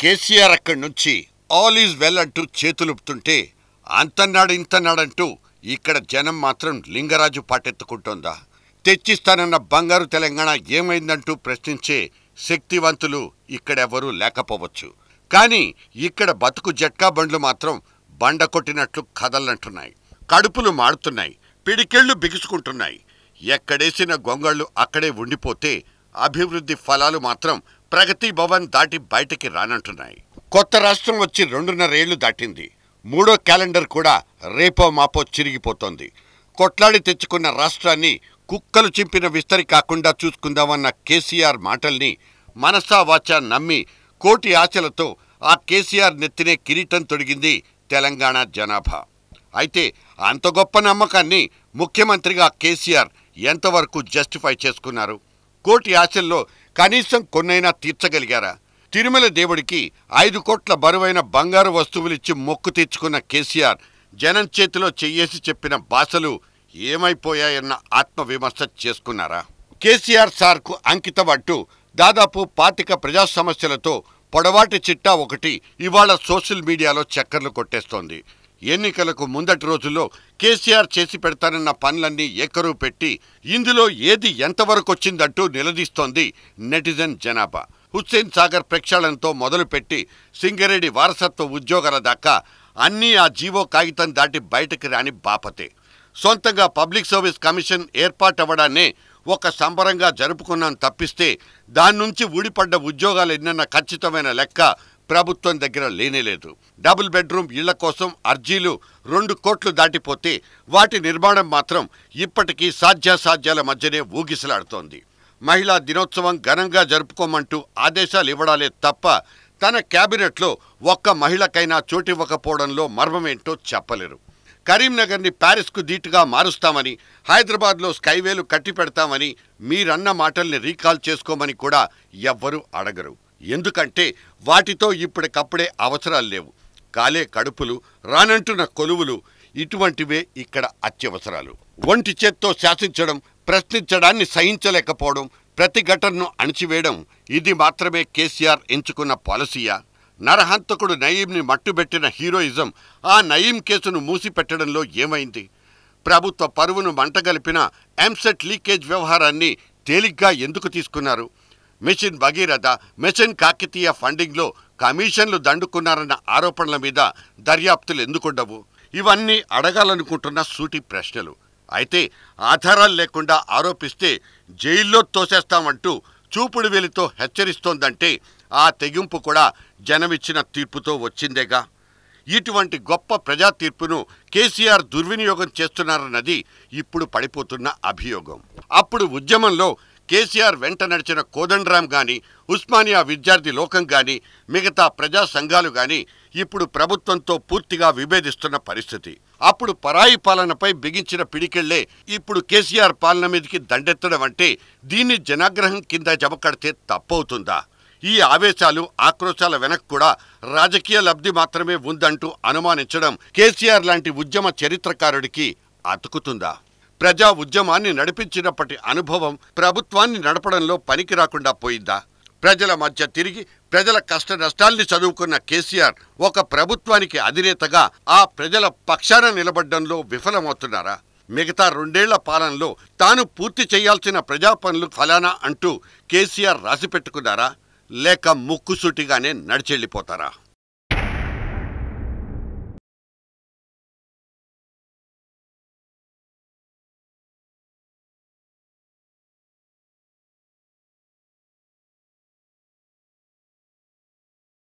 కేసీఆర్ అక్కడి నుంచి all is well అంటూ చేతులుపుతుంటే అంతన్నాడు ఇంతన్నాడంటూ ఇక్కడ జనం మాత్రం లింగరాజు పాటెత్తుకుంటోందా? తెచ్చిస్తానన్న బంగారు తెలంగాణ ఏమైందంటూ ప్రశ్నించే శక్తివంతులు ఇక్కడెవరూ లేకపోవచ్చు. కానీ ఇక్కడ బతుకు జట్కా బండ్లు మాత్రం బండ కొట్టినట్లు కదలంటున్నాయి. కడుపులు మాడుతున్నాయి, పిడికెళ్లు బిగుసుకుంటున్నాయి. ఎక్కడేసిన గొంగళ్ళు అక్కడే ఉండిపోతే అభివృద్ధి ఫలాలు మాత్రం ప్రగతి భవన్ దాటి బయటికి రానంటున్నాయి. కొత్త రాష్ట్రం వచ్చి 2.5 ఏళ్లు దాటింది. 3వ క్యాలెండర్ కూడా రేపో మాపో చిరిగిపోతోంది. కొట్లాడి తెచ్చుకున్న రాష్ట్రాన్ని కుక్కలు చింపిన విస్తరి కాకుండా చూసుకుందామన్న కేసీఆర్ మాటల్ని మనసా వాచా నమ్మి కోటి ఆశలతో ఆ కేసీఆర్ నెత్తినే కిరీటం తొడిగింది తెలంగాణ జనాభా. అయితే అంత గొప్ప నమ్మకాన్ని ముఖ్యమంత్రిగా కేసీఆర్ ఎంతవరకు జస్టిఫై చేసుకున్నారు? కోటి ఆశల్లో కనీసం కొన్నైనా తీర్చగలిగారా? తిరుమల దేవుడికి 5 కోట్ల బరువైన బంగారు వస్తువులిచ్చి మొక్కు తెచ్చుకున్న కేసీఆర్ జనం చేతిలో చెయ్యేసి చెప్పిన భాషలు ఏమైపోయాయన్న ఆత్మవిమర్శ చేసుకున్నారా? కేసీఆర్ సార్కు అంకితం అంటూ దాదాపు 25 ప్రజా సమస్యలతో పొడవాటి చిట్టా ఒకటి ఇవాళ సోషల్ మీడియాలో చక్కర్లు కొట్టేస్తోంది. ఎన్నికలకు ముందటి రోజుల్లో కేసీఆర్ చేసి పెడతానన్న పనులన్నీ ఏకరువు పెట్టి ఇందులో ఏది ఎంతవరకు వచ్చిందంటూ నిలదీస్తోంది నెటిజన్ జనాభా. హుస్సేన్ సాగర్ ప్రక్షాళనతో మొదలుపెట్టి సింగరేణి వారసత్వ ఉద్యోగాల దాకా అన్నీ ఆ జీవో కాగితం దాటి బయటకు రాని బాపతే. సొంతంగా పబ్లిక్ సర్వీస్ కమిషన్ ఏర్పాటవ్వడాన్నే ఒక సంబరంగా జరుపుకున్నాం తప్పిస్తే దాని నుంచి ఊడిపడ్డ ఉద్యోగాలు ఎన్నన్న ఖచ్చితమైన లెక్క ప్రభుత్వం దగ్గర లేనేలేదు. డబుల్ బెడ్రూమ్ ఇళ్ల కోసం అర్జీలు 2 కోట్లు దాటిపోతే వాటి నిర్మాణం మాత్రం ఇప్పటికీ సాధ్యాసాధ్యాల మధ్యనే ఊగిసలాడుతోంది. మహిళా దినోత్సవం ఘనంగా జరుపుకోమంటూ ఆదేశాలు ఇవ్వడాలే తప్ప తన క్యాబినెట్లో ఒక్క మహిళకైనా చోటివ్వకపోవడంలో మర్మమేంటో చెప్పలేరు. కరీంనగర్ని ప్యారిస్కు దీటుగా మారుస్తామని, హైదరాబాద్లో స్కైవేలు కట్టి పెడతామని మీరన్న మాటల్ని రీకాల్ చేసుకోమని కూడా ఎవ్వరూ అడగరు. ఎందుకంటే వాటితో ఇప్పటికప్పుడే అవసరాలు లేవు. కాలే కడుపులు, రానంటున్న కొలువులు ఇటువంటివే ఇక్కడ అత్యవసరాలు. ఒంటి చేత్తో శాసించడం, ప్రశ్నించడాన్ని సహించలేకపోవడం, ప్రతిఘటనను అణిచివేయడం ఇది మాత్రమే కేసీఆర్ ఎంచుకున్న పాలసీయా? నరహంతకుడు నయీంని మట్టుబెట్టిన హీరోయిజం ఆ నయీం కేసును మూసిపెట్టడంలో ఏమైంది? ప్రభుత్వ పరువును మంటగలిపిన ఎంసెట్ లీకేజ్ వ్యవహారాన్ని తేలిగ్గా ఎందుకు తీసుకున్నారు? మిషన్ భగీరథ, మిషన్ కాకతీయ ఫండింగ్లో కమిషన్లు దండుకున్నారన్న ఆరోపణల మీద దర్యాప్తులు ఎందుకుండవు? ఇవన్నీ అడగాలనుకుంటున్న సూటి ప్రశ్నలు. అయితే ఆధారాలు లేకుండా ఆరోపిస్తే జైల్లో తోసేస్తామంటూ చూపుడు వేలితో హెచ్చరిస్తోందంటే ఆ తెగింపు కూడా జనమిచ్చిన తీర్పుతో వచ్చిందేగా. ఇటువంటి గొప్ప ప్రజా తీర్పును కేసీఆర్ దుర్వినియోగం చేస్తున్నారన్నది ఇప్పుడు పడిపోతున్న అభియోగం. అప్పుడు ఉద్యమంలో కేసీఆర్ వెంట నడిచిన కోదండరాం గాని, ఉస్మానియా విద్యార్థి లోకం గాని, మిగతా ప్రజా సంఘాలు గాని ఇప్పుడు ప్రభుత్వంతో పూర్తిగా విభేదిస్తున్న పరిస్థితి. అప్పుడు పరాయి పాలనపై బిగించిన పిడికెళ్లే ఇప్పుడు కేసీఆర్ పాలన మీదకి దండెత్తడం అంటే దీన్ని జనాగ్రహం కింద జమకడితే తప్పవుతుందా? ఈ ఆవేశాలు, ఆక్రోశాల వెనక్కు కూడా రాజకీయ లబ్ధి మాత్రమే ఉందంటూ అనుమానించడం కేసీఆర్ లాంటి ఉద్యమ చరిత్రకారుడికి అతుకుతుందా? ప్రజా ఉద్యమాన్ని నడిపించినప్పటి అనుభవం ప్రభుత్వాన్ని నడపడంలో పనికి రాకుండా పోయిందా? ప్రజల మధ్య తిరిగి ప్రజల కష్ట నష్టాల్ని చదువుకున్న కేసీఆర్ ఒక ప్రభుత్వానికి అధినేతగా ఆ ప్రజల పక్షాన నిలబడ్డంలో విఫలమవుతున్నారా? మిగతా 2 ఏళ్ల పాలనలో తాను పూర్తి చేయాల్సిన ప్రజా పనులు ఫలానా అంటూ కేసీఆర్ రాసిపెట్టుకున్నారా? లేక ముక్కుసూటిగానే నడిచెళ్లిపోతారా?